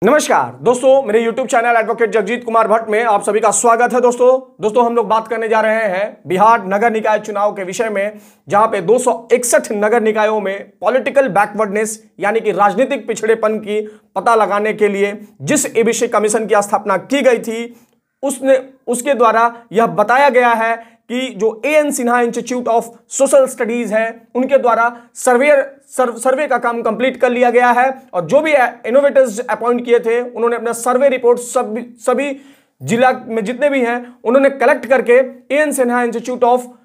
नमस्कार दोस्तों, मेरे YouTube channel advocate Jagjit Kumar Bhatt में आप सभी का स्वागत है। दोस्तों हम लोग बात करने जा रहे हैं बिहार नगर निकाय चुनाव के विषय में, जहां पे 261 नगर निकायों में पॉलिटिकल बैकवर्डनेस यानी कि राजनीतिक पिछड़ेपन की पता लगाने के लिए जिस एबीसी कमीशन की स्थापना की गई थी उसके द्वारा यह बताया गया है कि जो A N Sinha institute of social studies है उनके द्वारा सर्वे का काम कंप्लीट कर लिया गया है और जो भी इनोवेटर्स अपॉइंट किए थे उन्होंने अपना सर्वे रिपोर्ट सभी जिला में जितने भी हैं उन्होंने कलेक्ट करके A N Sinha institute of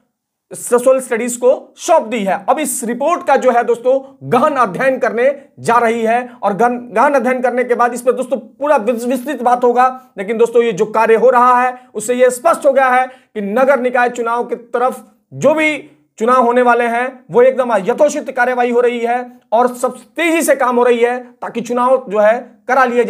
social studies को सौंप दी है। अब इस रिपोर्ट का जो है दोस्तों गहन अध्ययन करने जा रही है और गहन अध्ययन करने के बाद इस पर दोस्तों पूरा विस्तृत बात होगा। लेकिन दोस्तों ये जो कार्य हो रहा है उससे ये स्पष्ट हो गया है कि नगर निकाय चुनाव की तरफ जो भी चुनाव होने वाले हैं वो एकदम यथोचित कार्यवाही हो रही है और सब तेजी से काम हो रही है ताकि चुनाव जो है करा लिए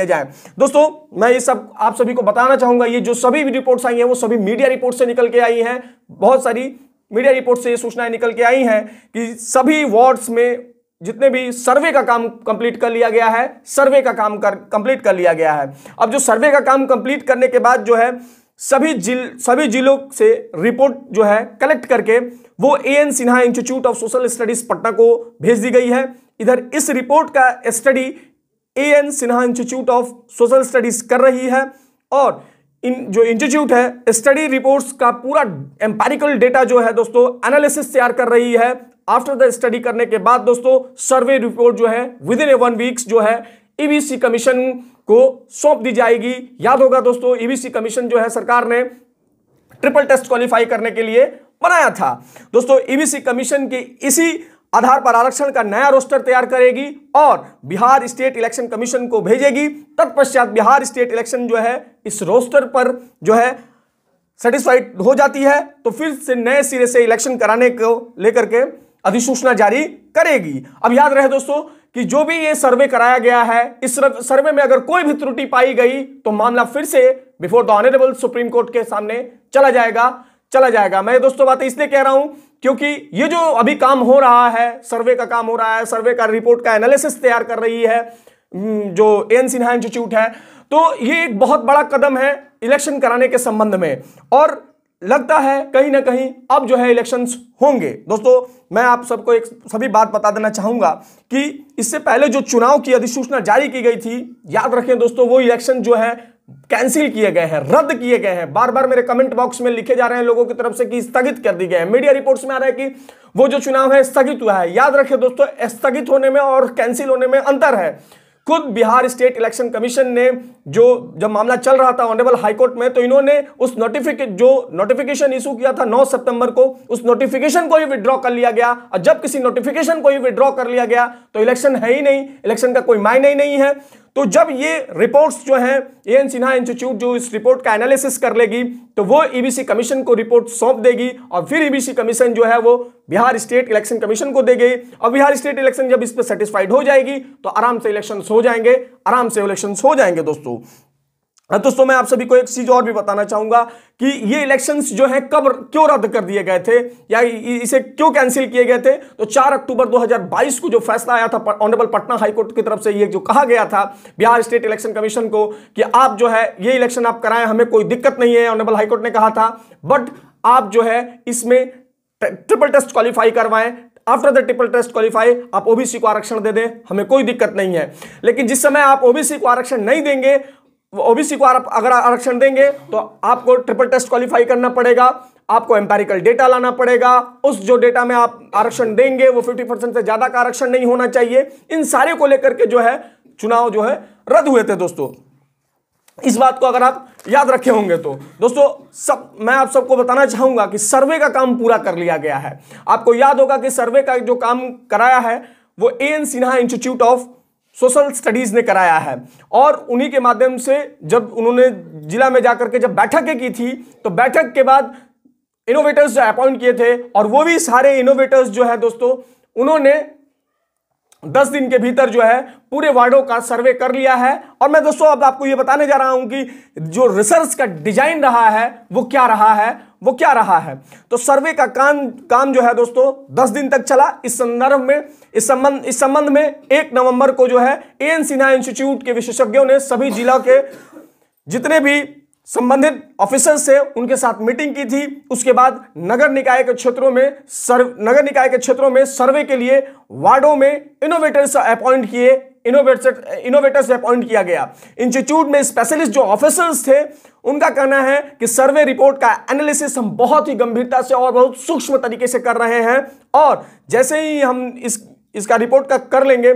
जाए। दोस्तों मैं ये सब आप सभी को बताना चाहूंगा, ये जो सभी रिपोर्ट्स आई हैं वो सभी मीडिया रिपोर्ट से निकल के आई हैं। बहुत सारी मीडिया रिपोर्ट से ये सूचनाएं निकल के आई हैं कि सभी वार्ड्स में जितने भी सर्वे का काम कंप्लीट कर लिया गया है, कंप्लीट कर लिया गया है। अब जो सर्वे का काम कंप्लीट करने के बाद जो है सभी जिलों से रिपोर्ट जो है कलेक्ट करके वो A N Sinha institute of social studies Patna को भेज दी गई है। इधर इस रिपोर्ट का study A N Sinha institute of social studies कर रही है और जो इंस्टीट्यूट है स्टडी रिपोर्ट्स का पूरा एम्पेरिकल डेटा जो है दोस्तों एनालिसिस तैयार कर रही है। आफ्टर द स्टडी करने के बाद दोस्तों सर्वे रिपोर्ट जो है विद इन 1 वीक्स जो है ईबीसी कमीशन को सौंप दी जाएगी। याद होगा दोस्तों, ईबीसी कमीशन जो है सरकार ने ट्रिपल टेस्ट क्वालिफाई करने के लिए बनाया था। दोस्तों ईबीसी कमीशन के इसी आधार पर आरक्षण का नया रोस्टर तैयार करेगी और बिहार स्टेट इलेक्शन कमीशन को भेजेगी। तत्पश्चात बिहार स्टेट इलेक्शन जो है इस रोस्टर पर जो है सेटिस्फाइड हो जाती है तो फिर से नए सिरे से इलेक्शन कराने को लेकर के अधिसूचना जारी करेगी। अब याद रहे दोस्तों कि जो भी ये सर्वे कराया गया है, इस सर्वे में अगर कोई भी त्रुटि पाई गई तो मामला फिर से before the honourable supreme court के सामने चला जाएगा। मैं दोस्तों बात इसलिए कह रहा हूं क्योंकि ये जो अभी काम हो रहा है, सर्वे का काम हो रहा है, सर्वे का रिपोर्ट का एनालिसिस तैयार कर रही है जो एएन सिन्हा इंस्टीट्यूट है, तो ये एक बहुत बड़ा कदम है इलेक्शन कराने के संबंध में और लगता है कहीं ना कहीं अब जो है इलेक्शंस होंगे। दोस्तों मैं आप सबको एक सभी बात बता देना चाहूंगा कि इससे पहले जो चुनाव की अधिसूचना जारी की गई थी, याद रखें दोस्तों, वो इलेक्शन जो है कैंसिल किए गए हैं, रद्द किए गए हैं। बार बार मेरे कमेंट बॉक्स में लिखे जा रहे हैं लोगों की तरफ से कि स्थगित कर दी गए हैं। मीडिया रिपोर्ट्स में आ रहा है कि वो जो चुनाव है स्थगित हुआ है। याद रखें दोस्तों, स्थगित होने में और कैंसिल होने में अंतर है। खुद बिहार स्टेट इलेक्शन कमीशन ने जब मामला चल रहा था ऑनरेबल हाईकोर्ट में, तो इन्होंने उस नोटिफिकेशन इशू किया था 9 सितंबर को, उस नोटिफिकेशन को ही विड्रॉ कर लिया गया। और जब किसी नोटिफिकेशन को ही विड्रॉ कर लिया गया तो इलेक्शन है ही नहीं, इलेक्शन का कोई मायने ही नहीं है। तो जब ये रिपोर्ट्स जो है एएन सिन्हा इंस्टीट्यूट जो इस रिपोर्ट का एनालिसिस कर लेगी तो वो ईबीसी कमीशन को रिपोर्ट सौंप देगी और फिर ईबीसी कमीशन जो है वो बिहार स्टेट इलेक्शन कमीशन को देगी और बिहार स्टेट इलेक्शन जब इस पर सेटिस्फाइड हो जाएगी तो आराम से इलेक्शंस हो जाएंगे दोस्तों मैं आप सभी को एक चीज और भी बताना चाहूंगा कि ये इलेक्शंस जो है क्यों रद्द कर दिए गए थे या इसे क्यों कैंसिल किए गए थे। तो 4 अक्टूबर 2022 को जो फैसला आया था ऑनरेबल पटना हाईकोर्ट की तरफ से, ये जो कहा गया था बिहार स्टेट इलेक्शन कमीशन को कि आप जो है ये इलेक्शन आप कराएं, हमें कोई दिक्कत नहीं है, ऑनरेबल हाईकोर्ट ने कहा था, बट आप जो है इसमें ट्रिपल टेस्ट क्वालिफाई करवाएं। After the triple test qualify आप ओबीसी को आरक्षण दे दें, हमें कोई दिक्कत नहीं है। लेकिन जिस समय आप ओबीसी को आरक्षण नहीं देंगे, ओबीसी को अगर आरक्षण देंगे तो आपको ट्रिपल टेस्ट क्वालिफाई करना पड़ेगा, आपको एम्पेरिकल डेटा लाना पड़ेगा, उस जो डेटा में आप आरक्षण देंगे वो 50% से ज्यादा का आरक्षण नहीं होना चाहिए। इन सारे को लेकर के जो है चुनाव जो है रद्द हुए थे दोस्तों। इस बात को अगर आप याद रखे होंगे तो दोस्तों मैं आप सबको बताना चाहूंगा कि सर्वे का काम पूरा कर लिया गया है। आपको याद होगा कि सर्वे का जो काम कराया है वो A N Sinha institute of social studies ने कराया है और उन्हीं के माध्यम से जब उन्होंने जिला में जाकर के जब बैठकें की थी तो बैठक के बाद इनोवेटर्स जो अपॉइंट किए थे और वो भी सारे इनोवेटर्स जो है दोस्तों उन्होंने 10 दिन के भीतर जो है पूरे वार्डों का सर्वे कर लिया है। और मैं दोस्तों अब आपको ये बताने जा रहा हूं कि जो रिसर्च का डिजाइन रहा है वो क्या रहा है, वो क्या रहा है। तो सर्वे का काम जो है दोस्तों 10 दिन तक चला। इस संबंध में 1 नवंबर को जो है एएन सिन्हा इंस्टीट्यूट के विशेषज्ञों ने सभी जिला के जितने भी संबंधित ऑफिसर्स से उनके साथ मीटिंग की थी। उसके बाद नगर निकाय के क्षेत्रों में सर्वे के लिए वार्डों में इनोवेटर्स अपॉइंट किया गया। इंस्टीट्यूट में स्पेशलिस्ट जो ऑफिसर्स थे उनका कहना है कि सर्वे रिपोर्ट का एनालिसिस हम बहुत ही गंभीरता से और बहुत सूक्ष्म तरीके से कर रहे हैं, और जैसे ही हम इसका रिपोर्ट का कर लेंगे,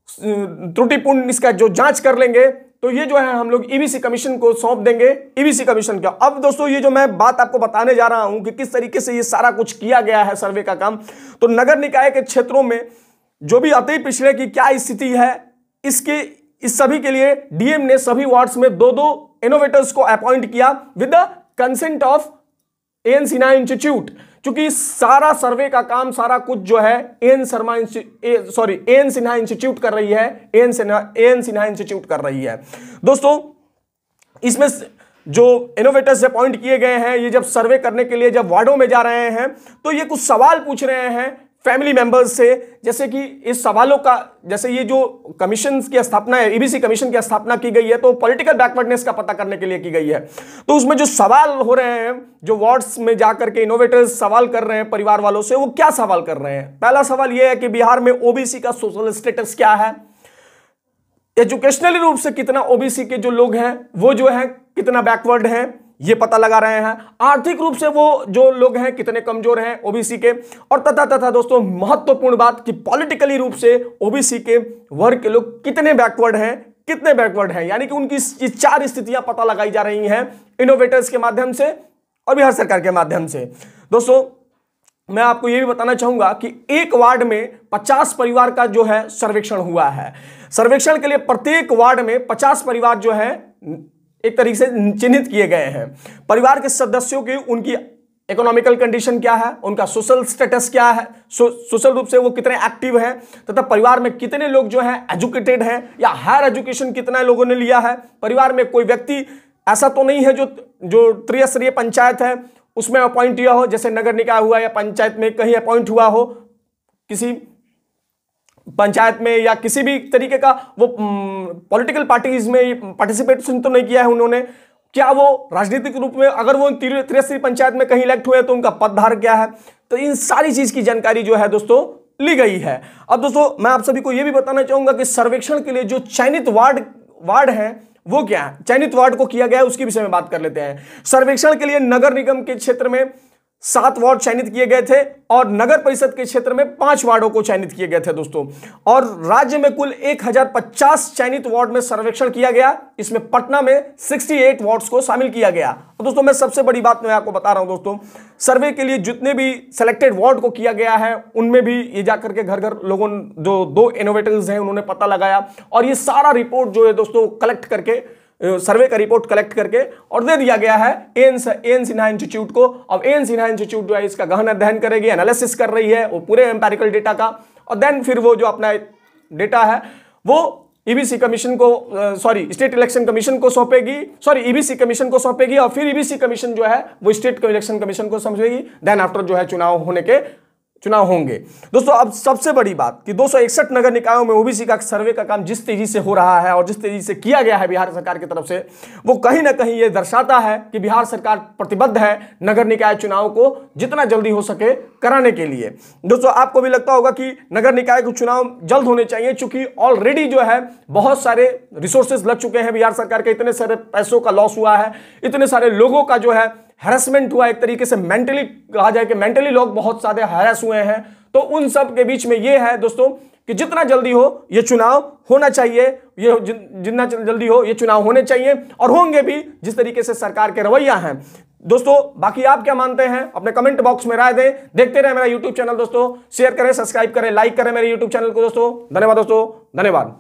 त्रुटिपूर्ण इसका जो जांच कर लेंगे, तो ये जो है हम लोग ईबीसी कमीशन को सौंप देंगे। ईबीसी कमीशन का अब दोस्तों ये जो मैं बात आपको बताने जा रहा हूं कि किस तरीके से ये सारा कुछ किया गया है सर्वे का काम, तो नगर निकाय के क्षेत्रों में जो भी अति पिछड़े की क्या स्थिति है, इस सभी के लिए डीएम ने सभी वार्ड्स में 2-2 इनोवेटर्स को अपॉइंट किया with the consent of A N Sinha institute. क्योंकि सारा सर्वे का काम, सारा कुछ जो है एएन सिन्हा इंस्टीट्यूट कर रही है, एएन सिन्हा इंस्टीट्यूट कर रही है। दोस्तों इसमें जो इनोवेटर्स अपॉइंट किए गए हैं, ये जब सर्वे करने के लिए जब वार्डों में जा रहे हैं तो ये कुछ सवाल पूछ रहे हैं फैमिली मेंबर्स से, जैसे कि इस सवालों का, जैसे ये जो कमीशन की स्थापना है, ईबीसी कमीशन की स्थापना की गई है तो पॉलिटिकल बैकवर्डनेस का पता करने के लिए की गई है। तो उसमें जो सवाल हो रहे हैं, जो वार्ड्स में जाकर के इनोवेटर्स सवाल कर रहे हैं परिवार वालों से, वो क्या सवाल कर रहे हैं। पहला सवाल यह है कि बिहार में ओबीसी का सोशल स्टेटस क्या है, एजुकेशनली रूप से कितना ओबीसी के जो लोग हैं वो जो है कितना बैकवर्ड हैं, ये पता लगा रहे हैं। आर्थिक रूप से वो जो लोग हैं कितने कमजोर हैं ओबीसी के, और तथा दोस्तों महत्वपूर्ण बात कि पॉलिटिकली रूप से ओबीसी के वर्ग के लोग कितने बैकवर्ड हैं, यानी कि उनकी 4 स्थितियां पता लगाई जा रही हैं इनोवेटर्स के माध्यम से और बिहार सरकार के माध्यम से। दोस्तों मैं आपको यह भी बताना चाहूंगा कि एक वार्ड में 50 परिवार का जो है सर्वेक्षण हुआ है। सर्वेक्षण के लिए प्रत्येक वार्ड में 50 परिवार जो है एक तरीके से चिन्हित किए गए हैं। परिवार के सदस्यों की उनकी इकोनॉमिकल कंडीशन क्या है, उनका सोशल स्टेटस क्या है, सोशल रूप से वो कितने एक्टिव हैं, तथा परिवार में कितने लोग जो हैं एजुकेटेड हैं या हायर एजुकेशन कितना लोगों ने लिया है। परिवार में कोई व्यक्ति ऐसा तो नहीं है जो त्रिस्तरीय पंचायत है उसमें अपॉइंट हुआ हो, जैसे नगर निकाय हुआ या पंचायत में कहीं अपॉइंट हुआ हो, किसी पंचायत में या किसी भी तरीके का वो पॉलिटिकल पार्टीज में पार्टिसिपेशन तो नहीं किया है उन्होंने। क्या वो राजनीतिक रूप में, अगर वो त्रिस्तरीय पंचायत में कहीं इलेक्ट हुए तो उनका पदभार क्या है, तो इन सारी चीज की जानकारी जो है दोस्तों ली गई है। अब दोस्तों मैं आप सभी को यह भी बताना चाहूंगा कि सर्वेक्षण के लिए जो चयनित वार्ड है वो क्या है, चयनित वार्ड को किया गया है उसके विषय में बात कर लेते हैं। सर्वेक्षण के लिए नगर निगम के क्षेत्र में 7 वार्ड चयनित किए गए थे और नगर परिषद के क्षेत्र में 5 वार्डों को चयनित किए गए थे दोस्तों, और राज्य में कुल 1050 चयनित वार्ड में सर्वेक्षण किया गया। इसमें पटना में 68 वार्ड्स को शामिल किया गया। और दोस्तों मैं सबसे बड़ी बात मैं आपको बता रहा हूं दोस्तों, सर्वे के लिए जितने भी सिलेक्टेड वार्ड को किया गया है उनमें भी ये जाकर के घर घर लोगों, जो 2 इनोवेटर्स हैं उन्होंने पता लगाया और ये सारा रिपोर्ट जो है दोस्तों कलेक्ट करके, सर्वे का रिपोर्ट कलेक्ट करके और दे दिया गया है एएन सिन्हा इंस्टीट्यूट को। अब एएन सिन्हा इंस्टीट्यूट जो है इसका गहन अध्ययन करेगी, एनालिसिस कर रही है वो पूरे एम्पेरिकल डेटा का, और देन फिर वो जो अपना डेटा है वो ईबीसी कमीशन को, स्टेट इलेक्शन कमीशन को सौंपेगी, ईबीसी कमीशन को सौंपेगी, और फिर ईबीसी कमीशन जो है वो स्टेट इलेक्शन कमीशन को समझेगी। देन आफ्टर जो है चुनाव होंगे। दोस्तों अब सबसे बड़ी बात कि 261 नगर निकायों में ओबीसी का सर्वे का काम जिस तेजी से हो रहा है और जिस तेजी से किया गया है बिहार सरकार की तरफ से, वो कहीं ना कहीं ये दर्शाता है कि बिहार सरकार प्रतिबद्ध है नगर निकाय चुनाव को जितना जल्दी हो सके कराने के लिए। दोस्तों आपको भी लगता होगा कि नगर निकाय के चुनाव जल्द होने चाहिए, चूंकि ऑलरेडी जो है बहुत सारे रिसोर्सेज लग चुके हैं बिहार सरकार के, इतने सारे पैसों का लॉस हुआ है, इतने सारे लोगों का जो है हैरेसमेंट हुआ, एक तरीके से मेंटली कहा जाए कि मेंटली लोग बहुत सारे हैरेस हुए हैं। तो उन सब के बीच में ये है दोस्तों कि जितना जल्दी हो ये चुनाव होना चाहिए, ये जितना जल्दी हो ये चुनाव होने चाहिए और होंगे भी जिस तरीके से सरकार के रवैया हैं। दोस्तों बाकी आप क्या मानते हैं अपने कमेंट बॉक्स में राय दें। देखते रहे मेरा यूट्यूब चैनल दोस्तों, शेयर करें, सब्सक्राइब करें, लाइक करें मेरे यूट्यूब चैनल को दोस्तों। धन्यवाद दोस्तों, धन्यवाद।